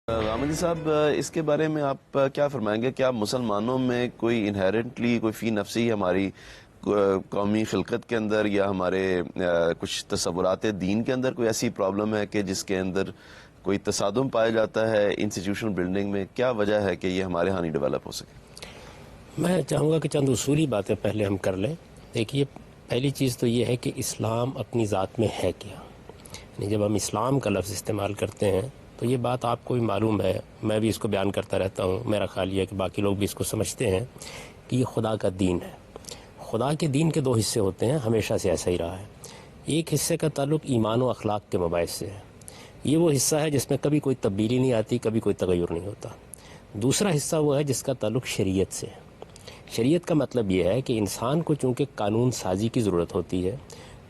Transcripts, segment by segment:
عامر صاحب، اس کے بارے میں آپ کیا فرمائیں گے؟ کیا مسلمانوں میں کوئی انہیرنٹلی کوئی فی نفسی ہماری قومی خلقت کے اندر یا ہمارے کچھ تصورات دین کے اندر کوئی ایسی پرابلم ہے کہ جس کے اندر کوئی تصادم پایا جاتا ہے انسٹیٹیوشن بلڈنگ میں؟ کیا وجہ ہے کہ یہ ہمارے ہاں نہیں ڈیولپ ہو سکے؟ میں چاہوں گا کہ چند اصولی باتیں پہلے ہم کر لیں۔ دیکھیے، پہلی چیز تو یہ ہے کہ اسلام اپنی ذات میں ہے کیا؟ یعنی جب ہم اسلام کا لفظ استعمال کرتے ہیں تو یہ بات آپ کو بھی معلوم ہے، میں بھی اس کو بیان کرتا رہتا ہوں، میرا خیال یہ ہے کہ باقی لوگ بھی اس کو سمجھتے ہیں کہ یہ خدا کا دین ہے۔ خدا کے دین کے دو حصے ہوتے ہیں، ہمیشہ سے ایسا ہی رہا ہے۔ ایک حصے کا تعلق ایمان و اخلاق کے مباحث سے ہے، یہ وہ حصہ ہے جس میں کبھی کوئی تبدیلی نہیں آتی، کبھی کوئی تغیر نہیں ہوتا۔ دوسرا حصہ وہ ہے جس کا تعلق شریعت سے ہے۔ شریعت کا مطلب یہ ہے کہ انسان کو چونکہ قانون سازی کی ضرورت ہوتی ہے،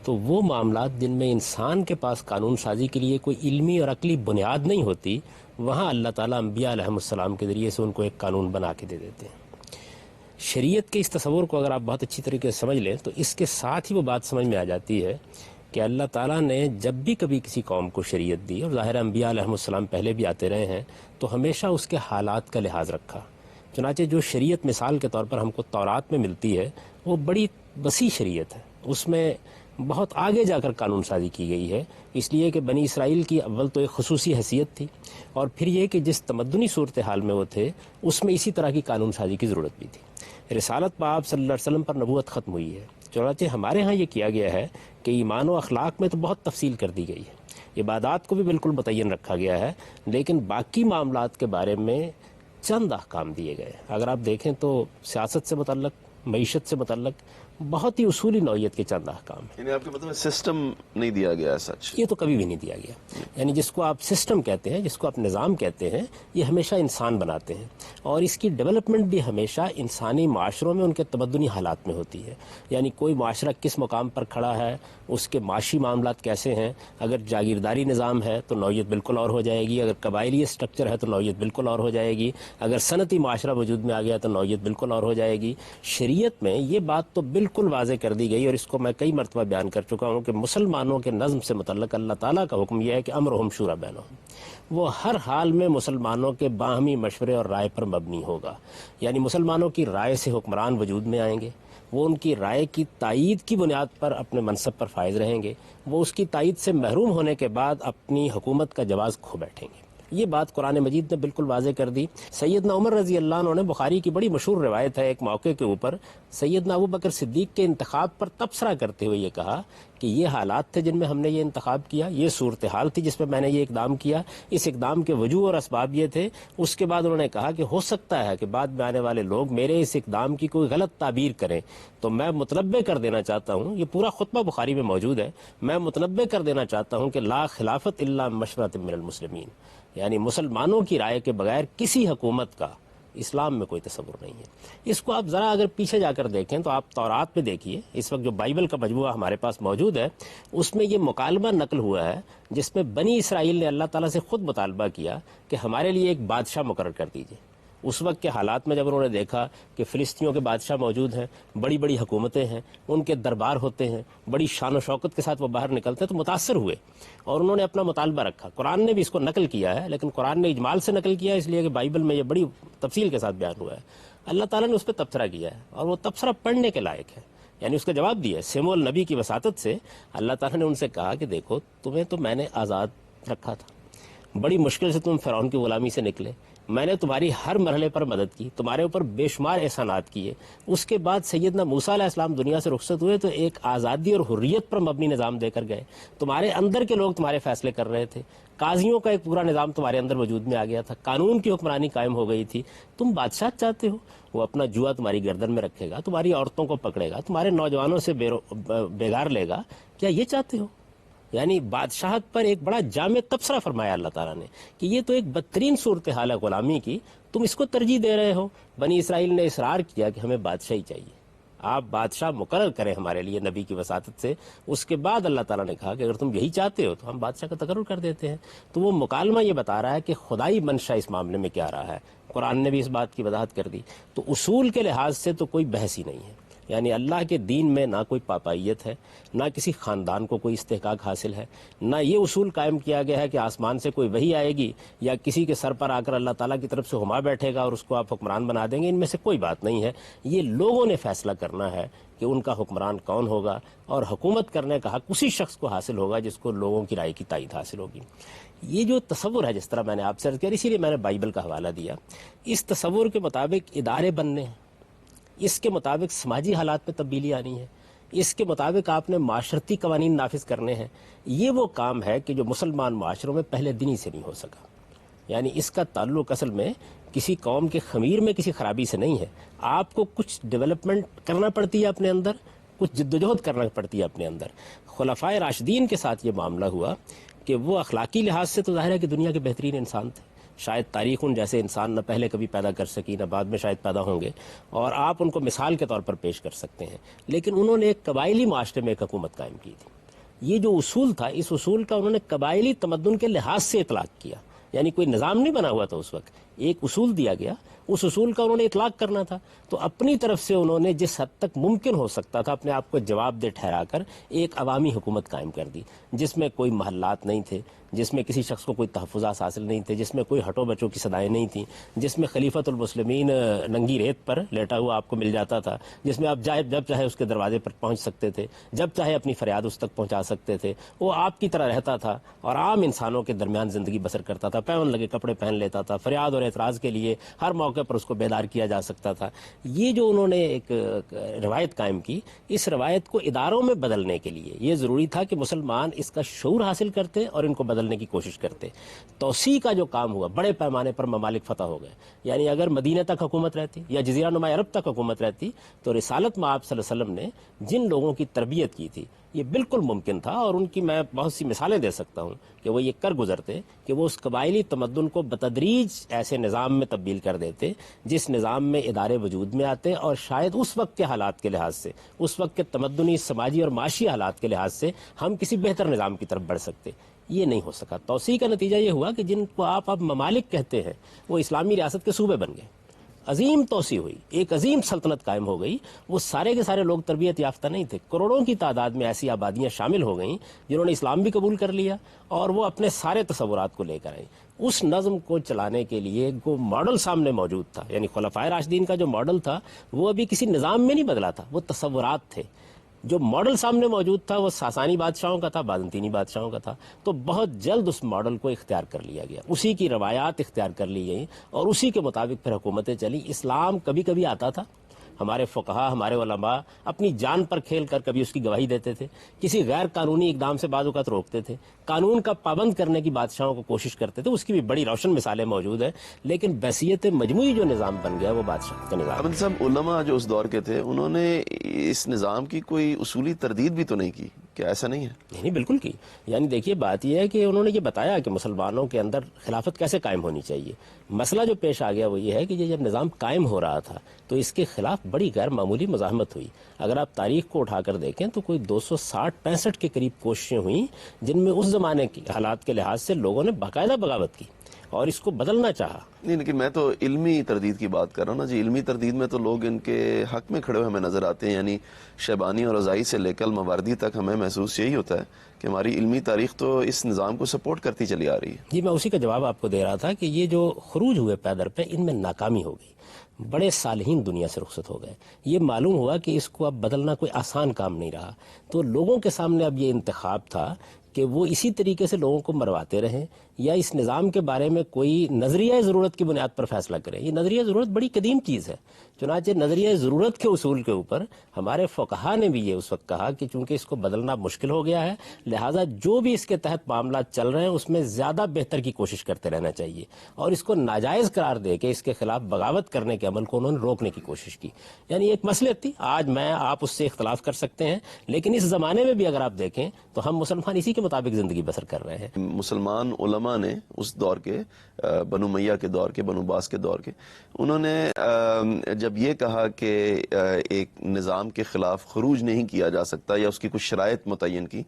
تو وہ معاملات جن میں انسان کے پاس قانون سازی کے لیے کوئی علمی اور عقلی بنیاد نہیں ہوتی، وہاں اللہ تعالیٰ انبیاء علیہ السلام کے ذریعے سے ان کو ایک قانون بنا کے دے دیتے ہیں۔ شریعت کے اس تصور کو اگر آپ بہت اچھی طریقے سے سمجھ لیں تو اس کے ساتھ ہی وہ بات سمجھ میں آ جاتی ہے کہ اللہ تعالیٰ نے جب بھی کبھی کسی قوم کو شریعت دی، اور ظاہر انبیاء علیہ السلام پہلے بھی آتے رہے ہیں، تو ہمیشہ اس کے حالات کا لحاظ رکھا۔ چنانچہ جو شریعت مثال کے طور پر ہم کو تورات میں ملتی ہے، وہ بڑی وسیع شریعت ہے، اس میں بہت آگے جا کر قانون سازی کی گئی ہے، اس لیے کہ بنی اسرائیل کی اول تو ایک خصوصی حیثیت تھی، اور پھر یہ کہ جس تمدنی صورتحال میں وہ تھے اس میں اسی طرح کی قانون سازی کی ضرورت بھی تھی۔ رسالت پاک صلی اللہ علیہ وسلم پر نبوت ختم ہوئی ہے، چنانچہ ہمارے ہاں یہ کیا گیا ہے کہ ایمان و اخلاق میں تو بہت تفصیل کر دی گئی ہے، عبادات کو بھی بالکل متعین رکھا گیا ہے، لیکن باقی معاملات کے بارے میں چند احکام دیے گئے۔ اگر آپ دیکھیں تو سیاست سے متعلق، معیشت سے متعلق بہت ہی اصولی نوعیت کے چند احکام ہیں۔ یعنی آپ کے مطلب سسٹم نہیں دیا گیا سچ؟ یہ تو کبھی بھی نہیں دیا گیا۔ یعنی جس کو آپ سسٹم کہتے ہیں، جس کو آپ نظام کہتے ہیں، یہ ہمیشہ انسان بناتے ہیں، اور اس کی ڈیولپمنٹ بھی ہمیشہ انسانی معاشروں میں ان کے تمدنی حالات میں ہوتی ہے۔ یعنی کوئی معاشرہ کس مقام پر کھڑا ہے، اس کے معاشی معاملات کیسے ہیں۔ اگر جاگیرداری نظام ہے تو نوعیت بالکل اور ہو جائے گی، اگر قبائلی اسٹرکچر ہے تو نوعیت بالکل اور ہو جائے گی، اگر صنعتی معاشرہ وجود میں آ گیا تو نوعیت بالکل اور ہو جائے گی۔ شریعت میں یہ بات تو بالکل واضح کر دی گئی، اور اس کو میں کئی مرتبہ بیان کر چکا ہوں کہ مسلمانوں کے نظم سے متعلق اللہ تعالیٰ کا حکم یہ ہے کہ امرہم شورا بینہم، وہ ہر حال میں مسلمانوں کے باہمی مشورے اور رائے پر مبنی ہوگا۔ یعنی مسلمانوں کی رائے سے حکمران وجود میں آئیں گے، وہ ان کی رائے کی تائید کی بنیاد پر اپنے منصب پر فائز رہیں گے، وہ اس کی تائید سے محروم ہونے کے بعد اپنی حکومت کا جواز کھو بیٹھیں گے۔ یہ بات قرآن مجید نے بالکل واضح کر دی۔ سیدنا عمر رضی اللہ عنہ نے، بخاری کی بڑی مشہور روایت ہے، ایک موقع کے اوپر سیدنا ابو بکر صدیق کے انتخاب پر تبصرہ کرتے ہوئے یہ کہا کہ یہ حالات تھے جن میں ہم نے یہ انتخاب کیا، یہ صورتحال تھی جس میں میں نے یہ اقدام کیا، اس اقدام کے وجوہ اور اسباب یہ تھے۔ اس کے بعد انہوں نے کہا کہ ہو سکتا ہے کہ بعد میں آنے والے لوگ میرے اس اقدام کی کوئی غلط تعبیر کریں، تو میں متنبہ کر دینا چاہتا ہوں، یہ پورا خطبہ بخاری میں موجود ہے، میں متنبہ کر دینا چاہتا ہوں کہ لا خلافت الا مشورۃ من المسلمین، یعنی مسلمانوں کی رائے کے بغیر کسی حکومت کا اسلام میں کوئی تصور نہیں ہے۔ اس کو آپ ذرا اگر پیچھے جا کر دیکھیں تو آپ تورات میں دیکھیے، اس وقت جو بائبل کا مجموعہ ہمارے پاس موجود ہے، اس میں یہ مکالمہ نقل ہوا ہے جس میں بنی اسرائیل نے اللہ تعالیٰ سے خود مطالبہ کیا کہ ہمارے لیے ایک بادشاہ مقرر کر دیجیے۔ اس وقت کے حالات میں جب انہوں نے دیکھا کہ فلسطینیوں کے بادشاہ موجود ہیں، بڑی بڑی حکومتیں ہیں، ان کے دربار ہوتے ہیں، بڑی شان و شوکت کے ساتھ وہ باہر نکلتے ہیں، تو متاثر ہوئے اور انہوں نے اپنا مطالبہ رکھا۔ قرآن نے بھی اس کو نقل کیا ہے، لیکن قرآن نے اجمال سے نقل کیا اس لیے کہ بائبل میں یہ بڑی تفصیل کے ساتھ بیان ہوا ہے۔ اللہ تعالیٰ نے اس پہ تبصرہ کیا ہے، اور وہ تبصرہ پڑھنے کے لائق ہے۔ یعنی اس کا جواب دیا ہے سیموئیل نبی کی وساطت سے۔ اللہ تعالیٰ نے ان سے کہا کہ دیکھو، تمہیں تو میں نے آزاد رکھا تھا، بڑی مشکل سے تم فرعون کی غلامی سے نکلے، میں نے تمہاری ہر مرحلے پر مدد کی، تمہارے اوپر بے شمار احسانات کیے۔ اس کے بعد سیدنا موسیٰ علیہ السلام دنیا سے رخصت ہوئے تو ایک آزادی اور حریت پر مبنی نظام دے کر گئے، تمہارے اندر کے لوگ تمہارے فیصلے کر رہے تھے، قاضیوں کا ایک پورا نظام تمہارے اندر وجود میں آ گیا تھا، قانون کی حکمرانی قائم ہو گئی تھی۔ تم بادشاہ چاہتے ہو، وہ اپنا جوا تمہاری گردن میں رکھے گا، تمہاری عورتوں کو پکڑے گا، تمہارے نوجوانوں سے بیگار لے گا، کیا یہ چاہتے ہو؟ یعنی بادشاہت پر ایک بڑا جامع تبصرہ فرمایا اللہ تعالیٰ نے کہ یہ تو ایک بدترین صورتحال ہے غلامی کی، تم اس کو ترجیح دے رہے ہو۔ بنی اسرائیل نے اصرار کیا کہ ہمیں بادشاہی چاہیے، آپ بادشاہ مقرر کریں ہمارے لیے نبی کی وساطت سے۔ اس کے بعد اللہ تعالیٰ نے کہا کہ اگر تم یہی چاہتے ہو تو ہم بادشاہ کا تقرر کر دیتے ہیں۔ تو وہ مکالمہ یہ بتا رہا ہے کہ خدائی منشا اس معاملے میں کیا رہا ہے، قرآن نے بھی اس بات کی وضاحت کر دی۔ تو اصول کے لحاظ سے تو کوئی بحث ہی نہیں ہے، یعنی اللہ کے دین میں نہ کوئی پاپائیت ہے، نہ کسی خاندان کو کوئی استحقاق حاصل ہے، نہ یہ اصول قائم کیا گیا ہے کہ آسمان سے کوئی وحی آئے گی یا کسی کے سر پر آ کر اللہ تعالیٰ کی طرف سے ہما بیٹھے گا اور اس کو آپ حکمران بنا دیں گے۔ ان میں سے کوئی بات نہیں ہے۔ یہ لوگوں نے فیصلہ کرنا ہے کہ ان کا حکمران کون ہوگا، اور حکومت کرنے کا حق اسی شخص کو حاصل ہوگا جس کو لوگوں کی رائے کی تائید حاصل ہوگی۔ یہ جو تصور ہے، جس طرح میں نے آپ سے عرض کیا، اسی لیے میں نے بائبل کا حوالہ دیا، اس تصور کے مطابق ادارے بننے ہیں، اس کے مطابق سماجی حالات میں تبدیلی آنی ہے، اس کے مطابق آپ نے معاشرتی قوانین نافذ کرنے ہیں۔ یہ وہ کام ہے کہ جو مسلمان معاشروں میں پہلے دن ہی سے نہیں ہو سکا۔ یعنی اس کا تعلق اصل میں کسی قوم کے خمیر میں کسی خرابی سے نہیں ہے۔ آپ کو کچھ ڈیولپمنٹ کرنا پڑتی ہے اپنے اندر، کچھ جدوجہد کرنا پڑتی ہے اپنے اندر۔ خلفائے راشدین کے ساتھ یہ معاملہ ہوا کہ وہ اخلاقی لحاظ سے تو ظاہر ہے کہ دنیا کے بہترین انسان تھے، شاید تاریخ ان جیسے انسان نہ پہلے کبھی پیدا کر سکی، نہ بعد میں شاید پیدا ہوں گے، اور آپ ان کو مثال کے طور پر پیش کر سکتے ہیں۔ لیکن انہوں نے ایک قبائلی معاشرے میں ایک حکومت قائم کی تھی۔ یہ جو اصول تھا، اس اصول کا انہوں نے قبائلی تمدن کے لحاظ سے اطلاق کیا، یعنی کوئی نظام نہیں بنا ہوا تھا اس وقت، ایک اصول دیا گیا، اس اصول کا انہوں نے اطلاق کرنا تھا۔ تو اپنی طرف سے انہوں نے جس حد تک ممکن ہو سکتا تھا اپنے آپ کو جواب دہ ٹھہرا کر ایک عوامی حکومت قائم کر دی، جس میں کوئی محلات نہیں تھے، جس میں کسی شخص کو کوئی تحفظات حاصل نہیں تھے، جس میں کوئی ہٹو بچوں کی صدائیں نہیں تھیں، جس میں خلیفۃ المسلمین ننگی ریت پر لیٹا ہوا آپ کو مل جاتا تھا، جس میں آپ جب چاہے اس کے دروازے پر پہنچ سکتے تھے، جب چاہے اپنی فریاد اس تک پہنچا سکتے تھے۔ وہ آپ کی طرح رہتا تھا اور عام انسانوں کے درمیان زندگی بسر کرتا تھا، پیون لگے کپڑے پہن لیتا تھا، فریاد اور اعتراض کے لیے ہر موقع پر اس کو بیدار کیا جا سکتا تھا۔ یہ جو انہوں نے ایک روایت قائم کی، اس روایت کو اداروں میں بدلنے کے لیے یہ ضروری تھا کہ مسلمان اس کا شعور حاصل کرتے اور ان کو بدلنے کی کوشش کرتے۔ توسیع کا جو کام ہوا، بڑے پیمانے پر ممالک فتح ہو گئے۔ یعنی اگر مدینہ تک حکومت رہتی یا جزیرہ نما عرب تک حکومت رہتی تو رسالت میں آپ صلی اللہ علیہ وسلم نے جن لوگوں کی تربیت کی تھی، یہ بالکل ممکن تھا، اور ان کی میں بہت سی مثالیں دے سکتا ہوں کہ وہ یہ کر گزرتے کہ وہ اس قبائلی تمدن کو بتدریج ایسے نظام میں تبدیل کر دیتے جس نظام میں ادارے وجود میں آتے، اور شاید اس وقت کے حالات کے لحاظ سے، اس وقت کے تمدنی، سماجی اور معاشی حالات کے لحاظ سے ہم کسی بہتر نظام کی طرف بڑھ سکتے۔ یہ نہیں ہو سکا۔ توسیع کا نتیجہ یہ ہوا کہ جن کو آپ اب ممالک کہتے ہیں وہ اسلامی ریاست کے صوبے بن گئے، عظیم توسیع ہوئی، ایک عظیم سلطنت قائم ہو گئی۔ وہ سارے کے سارے لوگ تربیت یافتہ نہیں تھے، کروڑوں کی تعداد میں ایسی آبادیاں شامل ہو گئیں جنہوں نے اسلام بھی قبول کر لیا اور وہ اپنے سارے تصورات کو لے کر آئیں۔ اس نظم کو چلانے کے لیے وہ ماڈل سامنے موجود تھا، یعنی خلفائے راشدین کا جو ماڈل تھا وہ ابھی کسی نظام میں نہیں بدلا تھا، وہ تصورات تھے۔ جو ماڈل سامنے موجود تھا وہ ساسانی بادشاہوں کا تھا، بازنطینی بادشاہوں کا تھا، تو بہت جلد اس ماڈل کو اختیار کر لیا گیا، اسی کی روایات اختیار کر لی گئیں اور اسی کے مطابق پھر حکومتیں چلی۔ اسلام کبھی کبھی آتا تھا، ہمارے فقہا، ہمارے علماء اپنی جان پر کھیل کر کبھی اس کی گواہی دیتے تھے، کسی غیر قانونی اقدام سے بعض اوقات روکتے تھے، قانون کا پابند کرنے کی بادشاہوں کو کوشش کرتے تھے، اس کی بھی بڑی روشن مثالیں موجود ہیں، لیکن بحیثیت مجموعی جو نظام بن گیا وہ بادشاہ کا نظام۔ عبد صاحب، علماء جو اس دور کے تھے انہوں نے اس نظام کی کوئی اصولی تردید بھی تو نہیں کی، کیا ایسا نہیں ہے؟ نہیں، بالکل کی۔ یعنی دیکھیے، بات یہ ہے کہ انہوں نے یہ بتایا کہ مسلمانوں کے اندر خلافت کیسے قائم ہونی چاہیے۔ مسئلہ جو پیش آ گیا وہ یہ ہے کہ یہ جب نظام قائم ہو رہا تھا تو اس کے خلاف بڑی غیر معمولی مزاحمت ہوئی۔ اگر آپ تاریخ کو اٹھا کر دیکھیں تو کوئی 260-65 کے قریب کوششیں ہوئیں جن میں اس زمانے کی حالات کے لحاظ سے لوگوں نے باقاعدہ بغاوت کی اور اس کو بدلنا چاہا۔ نہیں، لیکن میں تو علمی تردید کی بات کر رہا ہوں نا جی۔ علمی تردید میں تو لوگ ان کے حق میں کھڑے ہوئے ہمیں نظر آتے ہیں، یعنی شیبانی اور رضائی سے لے کر مواردی تک ہمیں محسوس یہی ہوتا ہے کہ ہماری علمی تاریخ تو اس نظام کو سپورٹ کرتی چلی آ رہی ہے۔ جی، میں اسی کا جواب آپ کو دے رہا تھا کہ یہ جو خروج ہوئے پیدر پہ، ان میں ناکامی ہو گئی، بڑے صالحین دنیا سے رخصت ہو گئے۔ یہ معلوم ہوا کہ اس کو اب بدلنا کوئی آسان کام نہیں رہا، تو لوگوں کے سامنے اب یہ انتخاب تھا کہ وہ اسی طریقے سے لوگوں کو مرواتے رہیں یا اس نظام کے بارے میں کوئی نظریہ ضرورت کی بنیاد پر فیصلہ کریں۔ یہ نظریہ ضرورت بڑی قدیم چیز ہے، چنانچہ نظریہ ضرورت کے اصول کے اوپر ہمارے فقہا نے بھی یہ اس وقت کہا کہ چونکہ اس کو بدلنا مشکل ہو گیا ہے، لہٰذا جو بھی اس کے تحت معاملات چل رہے ہیں اس میں زیادہ بہتر کی کوشش کرتے رہنا چاہیے، اور اس کو ناجائز قرار دے کے اس کے خلاف بغاوت کرنے کے عمل کو انہوں نے روکنے کی کوشش کی۔ یعنی ایک مصلحت تھی، آج میں آپ اس سے اختلاف کر سکتے ہیں، لیکن اس زمانے میں بھی اگر آپ دیکھیں تو ہم مسلمان اسی کے مطابق زندگی بسر کر رہے ہیں۔ مسلمان علماء نے اس دور کے، بنو امیہ کے دور کے، بنو عباس کے دور کے، انہوں نے جب یہ کہا کہ ایک نظام کے خلاف خروج نہیں کیا جا سکتا یا اس کی کچھ شرائط متعین کی،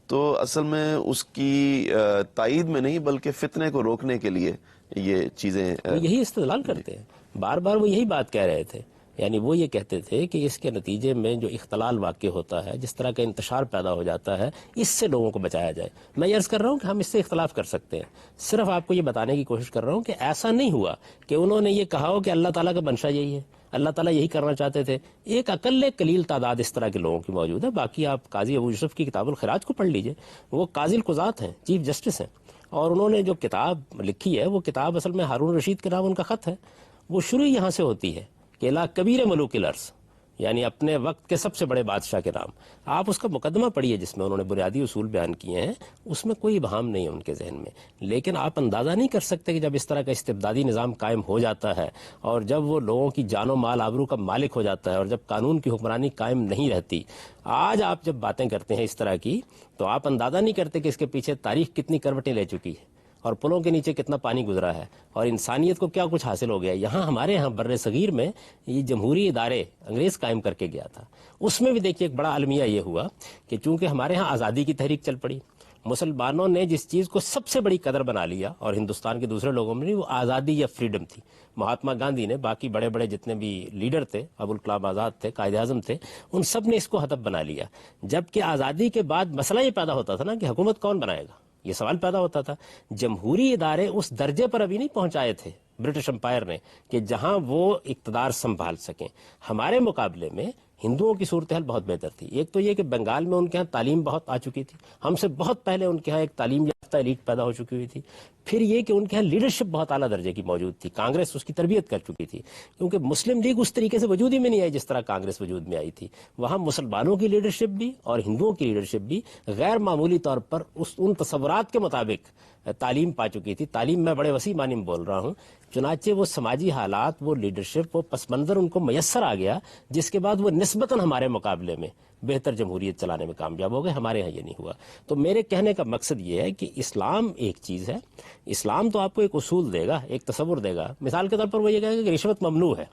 تو اصل میں اس کی تائید میں نہیں بلکہ فتنے کو روکنے کے لیے یہ چیزیں وہ یہی استدلال کرتے ہیں، بار بار وہ یہی بات کہہ رہے تھے۔ یعنی وہ یہ کہتے تھے کہ اس کے نتیجے میں جو اختلال واقع ہوتا ہے، جس طرح کا انتشار پیدا ہو جاتا ہے، اس سے لوگوں کو بچایا جائے۔ میں یہ عرض کر رہا ہوں کہ ہم اس سے اختلاف کر سکتے ہیں، صرف آپ کو یہ بتانے کی کوشش کر رہا ہوں کہ ایسا نہیں ہوا کہ انہوں نے یہ کہا ہو کہ اللہ تعالیٰ کا منشا یہی ہے، اللہ تعالیٰ یہی کرنا چاہتے تھے۔ ایک اقل قلیل تعداد اس طرح کے لوگوں کی موجود ہے، باقی آپ قاضی ابو یوسف کی کتاب الخراج کو پڑھ لیجئے، وہ قاضی القضات ہیں، چیف جسٹس ہیں، اور انہوں نے جو کتاب لکھی ہے وہ کتاب اصل میں ہارون رشید کے نام ان کا خط ہے، وہ شروع یہاں سے ہوتی ہے کہ لا کبیر ملوک الارض، یعنی اپنے وقت کے سب سے بڑے بادشاہ کے نام۔ آپ اس کا مقدمہ پڑھیے جس میں انہوں نے بنیادی اصول بیان کیے ہیں، اس میں کوئی ابہام نہیں ہے ان کے ذہن میں، لیکن آپ اندازہ نہیں کر سکتے کہ جب اس طرح کا استبدادی نظام قائم ہو جاتا ہے اور جب وہ لوگوں کی جان و مال آبرو کا مالک ہو جاتا ہے اور جب قانون کی حکمرانی قائم نہیں رہتی، آج آپ جب باتیں کرتے ہیں اس طرح کی تو آپ اندازہ نہیں کرتے کہ اس کے پیچھے تاریخ کتنی کروٹیں لے چکی ہے اور پلوں کے نیچے کتنا پانی گزرا ہے اور انسانیت کو کیا کچھ حاصل ہو گیا۔ یہاں ہمارے ہاں بر صغیر میں یہ جمہوری ادارے انگریز قائم کر کے گیا تھا، اس میں بھی دیکھیے ایک بڑا المیہ یہ ہوا کہ چونکہ ہمارے ہاں آزادی کی تحریک چل پڑی، مسلمانوں نے جس چیز کو سب سے بڑی قدر بنا لیا اور ہندوستان کے دوسرے لوگوں میں نہیں، وہ آزادی یا فریڈم تھی۔ مہاتما گاندھی نے، باقی بڑے بڑے جتنے بھی لیڈر تھے، ابوالکلام آزاد تھے، قائد اعظم تھے، ان سب نے اس کو ہدف بنا لیا۔ جبکہ آزادی کے بعد مسئلہ یہ پیدا ہوتا تھا نا کہ حکومت کون بنائے گا، یہ سوال پیدا ہوتا تھا۔ جمہوری ادارے اس درجے پر ابھی نہیں پہنچائے تھے برٹش امپائر نے کہ جہاں وہ اقتدار سنبھال سکیں۔ ہمارے مقابلے میں ہندوؤں کی صورتحال بہت بہتر تھی۔ ایک تو یہ کہ بنگال میں ان کے ہاں تعلیم بہت آ چکی تھی، ہم سے بہت پہلے ان کے ہاں ایک تعلیم یافتہ ایلیٹ پیدا ہو چکی ہوئی تھی۔ پھر یہ کہ ان کے ہاں لیڈرشپ بہت اعلیٰ درجے کی موجود تھی، کانگریس اس کی تربیت کر چکی تھی، کیونکہ مسلم لیگ اس طریقے سے وجود ہی میں نہیں آئی جس طرح کانگریس وجود میں آئی تھی۔ وہاں مسلمانوں کی لیڈرشپ بھی اور ہندوؤں کی لیڈرشپ بھی غیر معمولی طور پر ان تصورات کے مطابق تعلیم پا چکی تھی۔ تعلیم میں بڑے وسیع معنی میں بول رہا ہوں، چنانچہ وہ سماجی حالات، وہ لیڈرشپ، وہ پس منظر ان کو میسر آ گیا، جس کے بعد وہ نسبتاً ہمارے مقابلے میں بہتر جمہوریت چلانے میں کامیاب ہو گئے۔ ہمارے ہاں یہ نہیں ہوا۔ تو میرے کہنے کا مقصد یہ ہے کہ اسلام ایک چیز ہے، اسلام تو آپ کو ایک اصول دے گا، ایک تصور دے گا۔ مثال کے طور پر وہ یہ کہے گا کہ رشوت ممنوع ہے،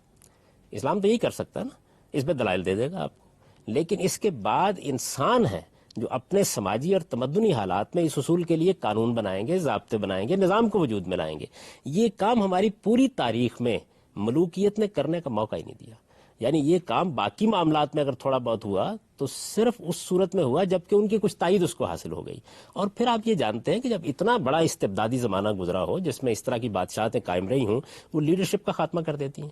اسلام تو یہی کر سکتا ہے نا، اس پہ دلائل دے دے گا آپ کو۔ لیکن اس کے بعد انسان ہے جو اپنے سماجی اور تمدنی حالات میں اس اصول کے لیے قانون بنائیں گے، ضابطے بنائیں گے، نظام کو وجود میں لائیں گے۔ یہ کام ہماری پوری تاریخ میں ملوکیت نے کرنے کا موقع ہی نہیں دیا۔ یعنی یہ کام باقی معاملات میں اگر تھوڑا بہت ہوا تو صرف اس صورت میں ہوا جبکہ ان کی کچھ تائید اس کو حاصل ہو گئی۔ اور پھر آپ یہ جانتے ہیں کہ جب اتنا بڑا استبدادی زمانہ گزرا ہو جس میں اس طرح کی بادشاہتیں قائم رہی ہوں، وہ لیڈرشپ کا خاتمہ کر دیتی ہیں۔